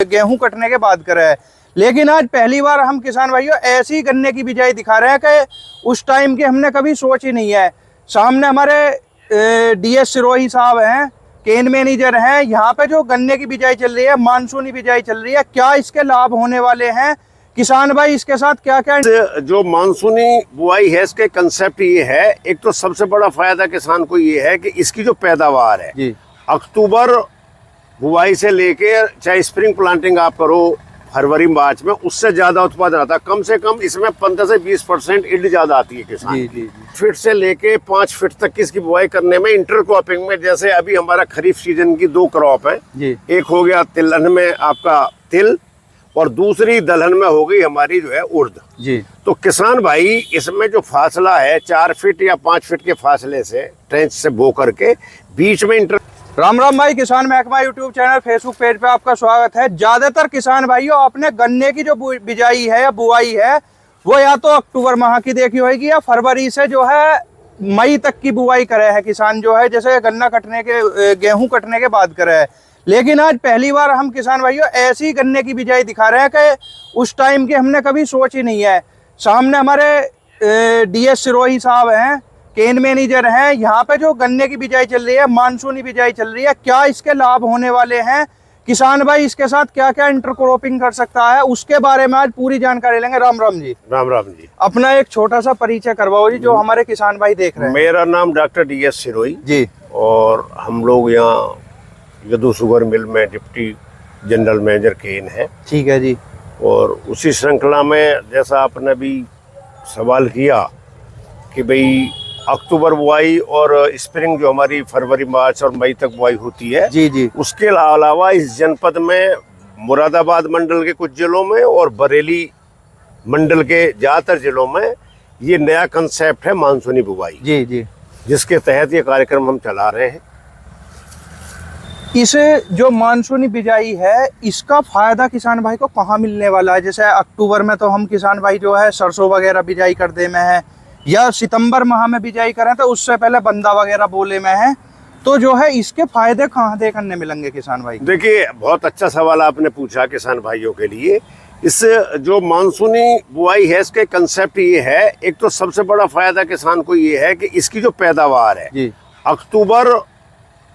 गेहूं कटने के बाद करा है। लेकिन आज पहली बार हम किसान भाइयों ऐसी गन्ने की बिजाई दिखा रहे हैं कि उस टाइम की हमने कभी सोच ही नहीं है। सामने हमारे डीएस सिरोही साहब हैं, केन मैनेजर हैं। यहाँ पे जो गन्ने की बिजाई चल रही है, मानसूनी बिजाई चल रही है, क्या इसके लाभ होने वाले हैं किसान भाई, इसके साथ क्या क्या? जो मानसूनी बुआई है इसके कंसेप्ट ये है, एक तो सबसे बड़ा फायदा किसान को ये है कि इसकी जो पैदावार है जी, अक्टूबर बुआई से लेके चाहे स्प्रिंग प्लांटिंग आप करो फरवरी मार्च में, उससे ज्यादा उत्पादन आता है। कम से कम इसमें 15 से 20% ईल्ड ज्यादा आती है किसान जी, की। जी, फीट से लेके 5 फीट तक की इसकी बुआई करने में, इंटर क्रॉपिंग में, जैसे अभी हमारा खरीफ सीजन की 2 क्रॉप है जी। एक हो गया तिलहन में आपका तिल, और दूसरी दलहन में हो गई हमारी जो है उर्द जी। तो किसान भाई इसमें जो फासला है 4 फीट या 5 फीट के फासले से ट्रेंच से बो करके बीच में इंटर। राम राम भाई, किसान महकमा यूट्यूब चैनल फेसबुक पेज पे आपका स्वागत है। ज्यादातर किसान भाइयों आपने गन्ने की जो बिजाई है या बुआई है वो या तो अक्टूबर माह की देखी होगी या फरवरी से जो है मई तक की बुआई करे है किसान, जो है जैसे गन्ना कटने के गेहूं कटने के बाद करे है। लेकिन आज पहली बार हम किसान भाइयों ऐसी गन्ने की बिजाई दिखा रहे हैं कि उस टाइम की हमने कभी सोच ही नहीं है। सामने हमारे डीएस सिरोही साहब हैं, केन मैनेजर हैं। यहाँ पे जो गन्ने की बिजाई चल रही है, मानसूनी बिजाई चल रही है, क्या इसके लाभ होने वाले हैं किसान भाई, इसके साथ क्या क्या इंटरक्रॉपिंग कर सकता है, उसके बारे में आज पूरी जानकारी लेंगे। राम राम जी। राम राम जी। अपना एक छोटा सा परिचय करवाओ जी, जो हमारे किसान भाई देख रहे हैं। मेरा नाम डॉक्टर डीएस सिरोही जी, और हम लोग यहाँ यदु शुगर मिल में डिप्टी जनरल मैनेजर केन है। ठीक है जी। और उसी श्रृंखला में जैसा आपने भी सवाल किया कि भाई अक्टूबर बुआई और स्प्रिंग जो हमारी फरवरी मार्च और मई तक बुआई होती है, जी जी, उसके अलावा इस जनपद में मुरादाबाद मंडल के कुछ जिलों में और बरेली मंडल के ज़्यादातर जिलों में ये नया कंसेप्ट है मानसूनी बुआई, जी जी, जिसके तहत ये कार्यक्रम हम चला रहे हैं। इस जो मानसूनी बिजाई है इसका फायदा किसान भाई को कहाँ मिलने वाला है? जैसे अक्टूबर में तो हम किसान भाई जो है सरसों वगैरह बिजाई कर दे में है, या सितंबर माह में बिजाई करें तो उससे पहले बंदा वगैरह बोले में है, तो जो है इसके फायदे कहाँ देखने मिलेंगे किसान भाई? देखिए, बहुत अच्छा सवाल आपने पूछा किसान भाइयों के लिए। इस जो मानसूनी बुआई है इसके कंसेप्ट ये है, एक तो सबसे बड़ा फायदा किसान को ये है कि इसकी जो पैदावार है जी, अक्टूबर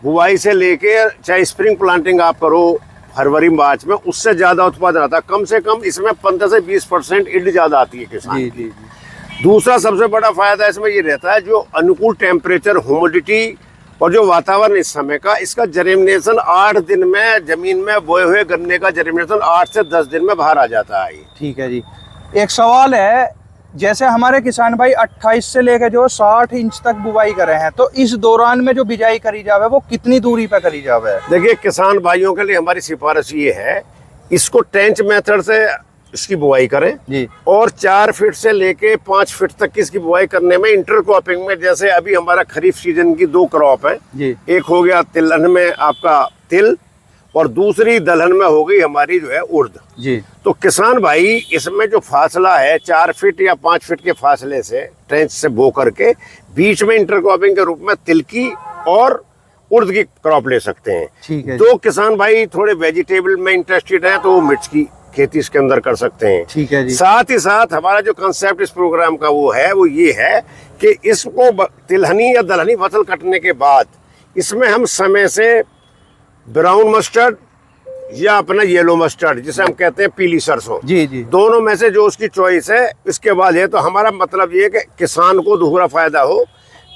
बुआई से लेके चाहे स्प्रिंग प्लांटिंग आप करो फरवरी मार्च में, उससे ज्यादा उत्पादन आता है। कम से कम इसमें 15 से 20% ईल्ड ज्यादा आती है किसान जी, की। जी, जी। दूसरा सबसे बड़ा फायदा इसमें ये रहता है, जो अनुकूल टेम्परेचर, ह्यूमिडिटी और जो वातावरण इस समय का, इसका जर्मिनेशन 8 दिन में, जमीन में बोए हुए गन्ने का जर्मिनेशन 8 से 10 दिन में बाहर आ जाता है। ठीक है जी। एक सवाल है, जैसे हमारे किसान भाई 28 से लेकर जो 60 इंच तक बुवाई करे हैं, तो इस दौरान में जो बिजाई करी जावे वो कितनी दूरी पे करी जावे? देखिए, किसान भाइयों के लिए हमारी सिफारिश ये है, इसको ट्रेंच मेथड से इसकी बुआई करें जी, और 4 फीट से लेके 5 फीट तक की इसकी बुआई करने में, इंटर क्रॉपिंग में, जैसे अभी हमारा खरीफ सीजन की 2 क्रॉप है जी, एक हो गया तिलहन में आपका तिल, और दूसरी दलहन में हो गई हमारी जो है उर्द जी। तो किसान भाई इसमें जो फासला है 4 फीट या 5 फीट के फासले से ट्रेंच से बो करके बीच में इंटरक्रॉपिंग के रूप में तिल की और उर्द की क्रॉप ले सकते हैं। ठीक है। जो किसान भाई थोड़े वेजिटेबल में इंटरेस्टेड हैं तो वो मिर्च की खेती इसके अंदर कर सकते हैं। ठीक है जी। साथ ही साथ हमारा जो कंसेप्ट इस प्रोग्राम का वो ये है कि इसको तिलहनी या दलहनी फसल कटने के बाद इसमें हम समय से ब्राउन मस्टर्ड या अपना येलो मस्टर्ड, जिसे हम कहते हैं पीली सरसों, जी जी, दोनों में से जो उसकी चॉइस है इसके बाद है। तो हमारा मतलब ये है कि किसान को दोहरा फायदा हो,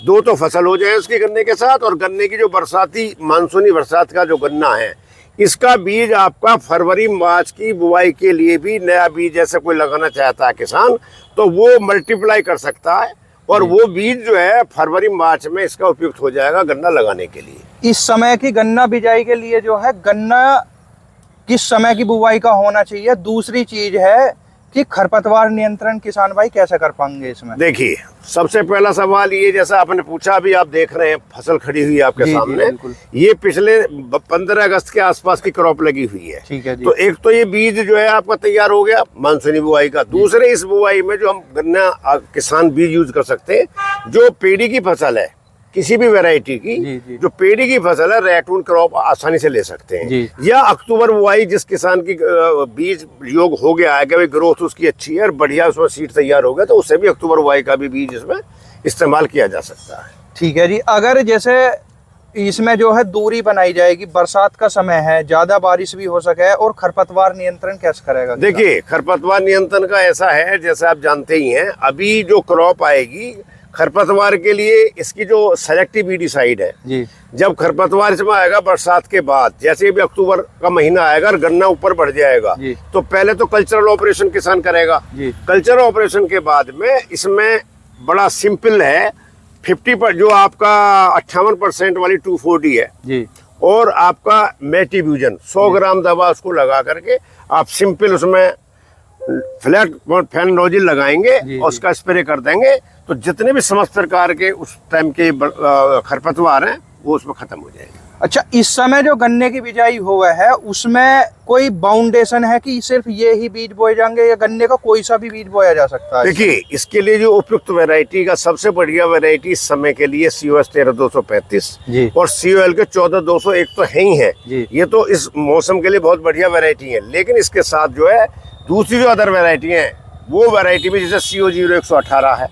2 तो फसल हो जाए उसकी गन्ने के साथ, और गन्ने की जो बरसाती मानसूनी बरसात का जो गन्ना है इसका बीज आपका फरवरी मार्च की बुआई के लिए भी नया बीज जैसे कोई लगाना चाहता है किसान, तो वो मल्टीप्लाई कर सकता है और वो बीज जो है फरवरी मार्च में इसका उपयुक्त हो जाएगा गन्ना लगाने के लिए। इस समय की गन्ना बिजाई के लिए जो है गन्ना किस समय की बुवाई का होना चाहिए? दूसरी चीज है कि खरपतवार नियंत्रण किसान भाई कैसे कर पाएंगे इसमें? देखिए, सबसे पहला सवाल ये, जैसा आपने पूछा, अभी आप देख रहे हैं फसल खड़ी हुई है आपके सामने, ये पिछले 15 अगस्त के आसपास की क्रॉप लगी हुई है। ठीक है जी। तो एक तो ये बीज जो है आपका तैयार हो गया मानसूनी बुआई का। दूसरे, इस बुआई में जो हम गन्ना किसान बीज यूज कर सकते हैं, जो पेड़ी की फसल है किसी भी वैरायटी की जी। जो पेड़ी की फसल है रैटून क्रॉप आसानी से ले सकते हैं जी। या अक्टूबर बुआई जिस किसान की बीज योग हो गया है कि भाई ग्रोथ उसकी अच्छी है और बढ़िया उसमें सीड तैयार हो गया तो उससे भी अक्टूबर बुआई का भी बीज इसमें इस्तेमाल किया जा सकता है। ठीक है जी। अगर जैसे इसमें जो है दूरी बनाई जाएगी, बरसात का समय है, ज्यादा बारिश भी हो सके, और खरपतवार नियंत्रण कैसे करेगा? देखिए खरपतवार नियंत्रण का ऐसा है जैसे आप जानते ही हैं अभी जो क्रॉप आएगी खरपतवार के लिए इसकी जो सेलेक्टिव वीडिसाइड है जी। जब खरपतवार इसमें आएगा बरसात के बाद जैसे भी अक्टूबर का महीना आएगा और गन्ना ऊपर बढ़ जाएगा जी। तो पहले तो कल्चरल ऑपरेशन किसान करेगा जी। कल्चरल ऑपरेशन के बाद में इसमें बड़ा सिंपल है 50 पर जो आपका 58% वाली 240 है जी। और आपका मेटिब्यूजन 100 ग्राम दवा उसको लगा करके आप सिंपल उसमें फ्लैट फैन नोजिल लगाएंगे जी, और उसका स्प्रे कर देंगे तो जितने भी समस्त प्रकार के उस टाइम के खरपतवार हैं वो उसमें खत्म हो जाएंगे। अच्छा, इस समय जो गन्ने की बिजाई हुआ है उसमें कोई बाउंडेशन है कि सिर्फ ये ही बीज बोए जाएंगे या गन्ने का कोई सा भी बीज बोया जा सकता है? देखिए इसके लिए जो उपयुक्त वैरायटी का सबसे बढ़िया वैरायटी इस समय के लिए COS 13235 जी। और COL के 14201 तो है ही है। जी। ये तो इस मौसम के लिए बहुत बढ़िया वैरायटी है लेकिन इसके साथ जो है दूसरी जो अदर वैरायटी है वो वैरायटी में जैसे CO 0118 है,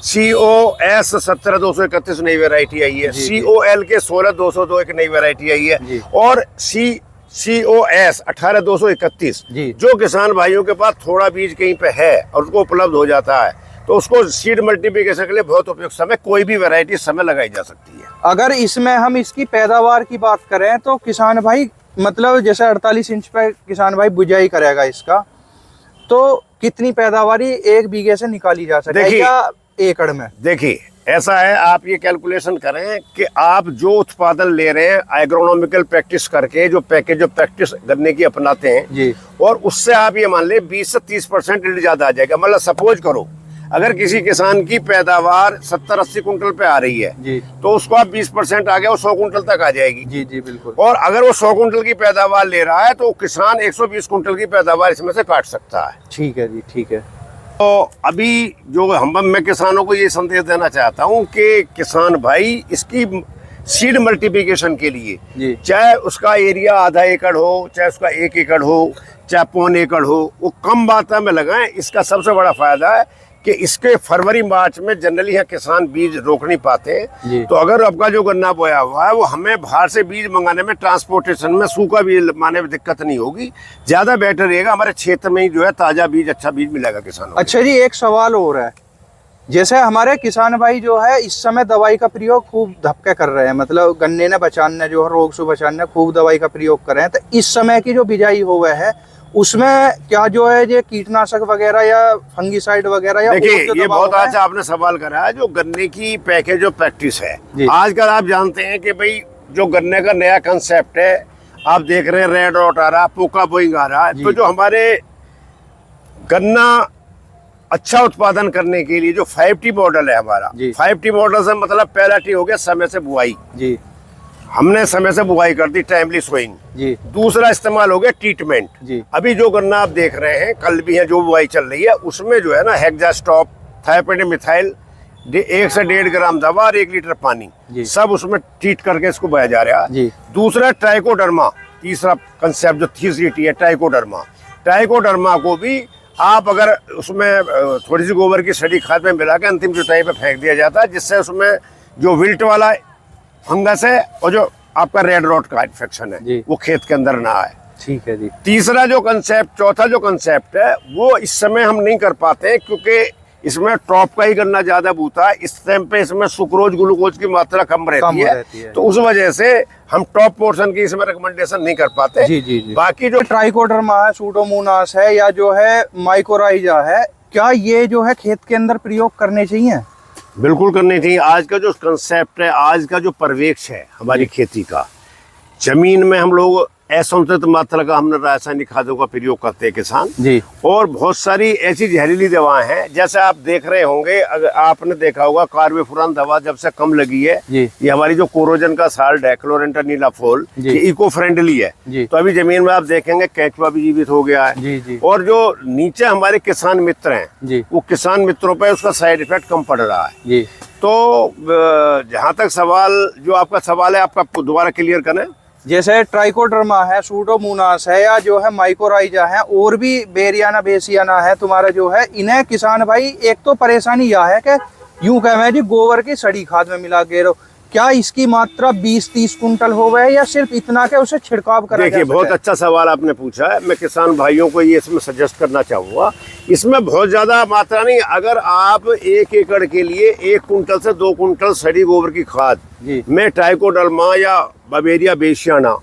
COS 17231 नई वैरायटी आई है, COL के 16202 एक नई वैरायटी आई है और COS 18231 जो किसान भाइयों के पास थोड़ा बीज कहीं पे है और उसको उपलब्ध हो जाता है तो उसको सीड मल्टीप्लिकेशन के लिए बहुत उपयुक्त समय कोई भी वैरायटी समय लगाई जा सकती है। अगर इसमें हम इसकी पैदावार की बात करें तो किसान भाई मतलब जैसे 48 इंच पे किसान भाई बुझाई करेगा इसका तो कितनी पैदावारी एक बीघे से निकाली जा सके या एकड़ में? देखिए ऐसा है आप ये कैलकुलेशन करें कि आप जो उत्पादन ले रहे हैं एग्रोनॉमिकल प्रैक्टिस करके जो पैकेज जो प्रैक्टिस गन्ने की अपनाते हैं जी। और उससे आप ये मान ले 20 से 30% यील्ड ज्यादा आ जाएगा। मतलब सपोज करो अगर किसी किसान की पैदावार 70-80 कुंटल पे आ रही है जी। तो उसको आप 20% आ गया वो 100 कुंटल तक आ जाएगी। जी जी बिल्कुल। और अगर वो 100 कुंटल की पैदावार ले रहा है तो किसान 120 कुंटल की पैदावार इसमें से काट सकता है। ठीक है जी, ठीक है। तो अभी जो मैं किसानों को ये संदेश देना चाहता हूँ कि किसान भाई इसकी सीड मल्टीप्लिकेशन के लिए चाहे उसका एरिया आधा एकड़ हो चाहे उसका 1 एकड़ हो चाहे 1.25 एकड़ हो वो कम मात्रा में लगाएं। इसका सबसे बड़ा फायदा है कि इसके फरवरी मार्च में जनरली यहाँ किसान बीज रोक नहीं पाते हैं तो अगर आपका जो गन्ना बोया हुआ है वो हमें बाहर से बीज मंगाने में ट्रांसपोर्टेशन में सूखा बीज माने में दिक्कत नहीं होगी, ज्यादा बेटर रहेगा। हमारे क्षेत्र में ही जो है ताजा बीज अच्छा बीज मिलेगा किसानों को। अच्छा जी, एक सवाल और है, जैसे हमारे किसान भाई जो है इस समय दवाई का प्रयोग खूब धक्के कर रहे हैं, मतलब गन्ने ने बचाने जो है रोग से बचाने खूब दवाई का प्रयोग कर रहे हैं, तो इस समय की जो बिजाई हुआ है उसमें क्या जो है ये कीटनाशक वगैरह या फंगीसाइड वगैरह या देखिए ये बहुत अच्छा आपने सवाल करा है। जो गन्ने की पैकेज जो प्रैक्टिस है आजकल आप जानते हैं कि भाई जो गन्ने का नया कंसेप्ट है आप देख रहे हैं रेड रॉट आ रहा है, पोका बोइंग आ रहा है। तो जो हमारे गन्ना अच्छा उत्पादन करने के लिए जो 5T मॉडल है हमारा 5T मॉडल से मतलब पहला टी हो गया समय से बुआई जी, हमने समय से बुआई कर दी टाइमली सोइंग जी। दूसरा इस्तेमाल हो गया ट्रीटमेंट जी। अभी जो गन्ना आप देख रहे हैं कल भी है जो बुआई चल रही है उसमें जो है ना हेक्सास्टॉप थायोपेंडिमिथाइल 1 से 1.5 ग्राम दवा और 1 लीटर पानी सब उसमें ट्रीट करके इसको बोया जा रहा है। दूसरा ट्राइकोडर्मा, तीसरा कंसेप्ट जो तीसरी टी है ट्राइकोडर्मा को भी आप अगर उसमें थोड़ी सी गोबर की सड़ी खाद में मिला के अंतिम जुताई पे फेंक दिया जाता है जिससे उसमें जो विल्ट वाला फंगस है और जो आपका रेड रॉट का इन्फेक्शन है वो खेत के अंदर ना आए। ठीक है जी। तीसरा जो कंसेप्ट चौथा जो कंसेप्ट है वो इस समय हम नहीं कर पाते क्योंकि इसमें टॉप का ही गन्ना ज्यादा बूता है। इस टाइम पे इसमें सुक्रोज ग्लूकोज की मात्रा कम रहती है तो उस वजह से हम टॉप पोर्शन की इसमें रिकमेंडेशन नहीं कर पाते। जी। बाकी जो ट्राइकोडर्मा है, सूडोमोनास है या जो है माइकोराइजा है, क्या ये जो है खेत के अंदर प्रयोग करने चाहिए? बिल्कुल करनी चाहिए। आज का जो कंसेप्ट है, आज का जो परिवेश है हमारी खेती का, जमीन में हम लोग असंतुलित मात्रा का हमने रासायनिक खादों का प्रयोग करते हैं किसान जी। और बहुत सारी ऐसी जहरीली दवाएं हैं, जैसे आप देख रहे होंगे, अगर आपने देखा होगा कार्बोफुरान दवा जब से कम लगी है, ये हमारी जो कोरोजन का साल्ट है क्लोरेंटानिलाफोल, ये इको फ्रेंडली है, तो अभी जमीन में आप देखेंगे केंचुआ भी जीवित हो गया है। और जो नीचे हमारे किसान मित्र हैं, वो किसान मित्रों पर उसका साइड इफेक्ट कम पड़ रहा है। तो जहाँ तक सवाल, जो आपका सवाल है, आपका दोबारा क्लियर करें। जैसे ट्राइकोडर्मा है, सूडोमोनास है, या जो है माइकोराइजा है, और भी बेरियाना बेसियाना है तुम्हारा जो है, इन्हें किसान भाई एक तो परेशानी यह है कि यूं कहें जी गोबर की सड़ी खाद में मिला के रहो, क्या इसकी मात्रा 20-30 कुंटल हो गए या सिर्फ इतना के उसे छिड़काव करा? देखिए, बहुत अच्छा सवाल आपने पूछा है। मैं किसान भाइयों को ये इसमें सजेस्ट करना चाहूँगा, इसमें बहुत ज़्यादा मात्रा नहीं। अगर आप 1 एकड़ के लिए 1 कुंटल से 2 कुंटल सड़ी गोबर की खाद में ट्राइकोडर्मा या बवेरिया बेसियाना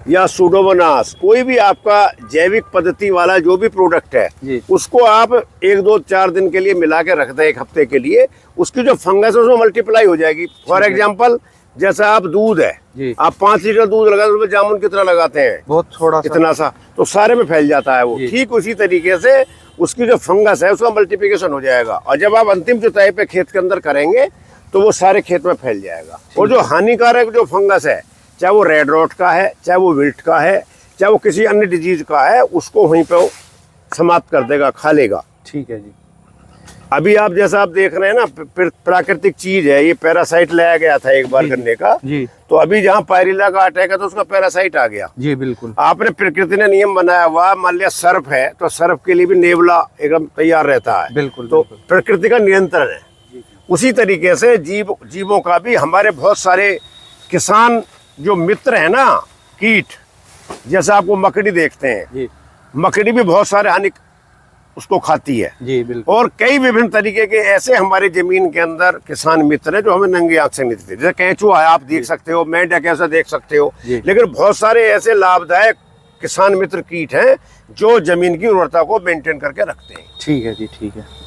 या सूडोमोनास, कोई भी आपका जैविक पद्धति वाला जो भी प्रोडक्ट है, उसको आप 1-2-4 दिन के लिए मिला के रख दें, 1 हफ्ते के लिए, उसकी जो फंगस है उसमें मल्टीप्लाई हो जाएगी। फॉर एग्जाम्पल, जैसा आप दूध है, आप 5 लीटर दूध लगाते हैं, उसमें जामुन कितना लगाते हैं? बहुत थोड़ा, इतना सा, तो सारे में फैल जाता है वो। ठीक उसी तरीके से उसकी जो फंगस है उसका मल्टीप्लिकेशन हो जाएगा, और जब आप अंतिम जुताई पे खेत के अंदर करेंगे तो वो सारे खेत में फैल जाएगा। और जो हानिकारक जो फंगस है, चाहे वो रेड रॉट का है, चाहे वो विल्ट का है, चाहे वो किसी अन्य डिजीज का है, उसको वहीं पे वो समाप्त कर देगा, खा लेगा। ठीक है जी। अभी आप जैसा आप देख रहे हैं ना, प्राकृतिक चीज है, ये पैरासाइट लाया गया था एक बार गन्ने का जी। तो अभी जहाँ पायरिल्ला का अटैक है तो उसका पैरासाइट आ गया जी। बिल्कुल, आपने प्रकृति ने नियम बनाया हुआ, मान लिया सर्फ है तो सर्फ के लिए भी नेवला एकदम तैयार रहता है। बिल्कुल, तो प्रकृति का नियंत्रण है। उसी तरीके से जीवों का भी, हमारे बहुत सारे किसान जो मित्र है ना, कीट, जैसे आपको मकड़ी देखते हैं, मकड़ी भी बहुत सारे हानि उसको खाती है जी। बिल्कुल, और कई विभिन्न तरीके के ऐसे हमारे जमीन के अंदर किसान मित्र हैं जो हमें नंगी आंख से नहीं दिखते। जैसे केंचुआ है, आप देख सकते हो, मेंढक कैसा देख सकते हो, लेकिन बहुत सारे ऐसे लाभदायक किसान मित्र कीट हैं जो जमीन की उर्वरता को मेंटेन करके रखते हैं। ठीक है जी, ठीक है।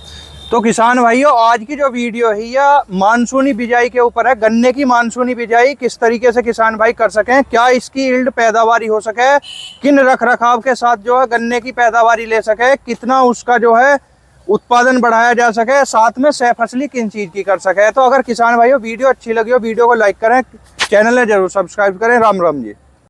तो किसान भाइयों, आज की जो वीडियो है यह मानसूनी बिजाई के ऊपर है। गन्ने की मानसूनी बिजाई किस तरीके से किसान भाई कर सकें, क्या इसकी यील्ड पैदावारी हो सके, किन रख रखाव के साथ जो है गन्ने की पैदावारी ले सके, कितना उसका जो है उत्पादन बढ़ाया जा सके, साथ में सह फसली किन चीज की कर सके। तो अगर किसान भाइयों वीडियो अच्छी लगी हो, वीडियो को लाइक करें, चैनल ने जरूर सब्सक्राइब करें। राम राम जी।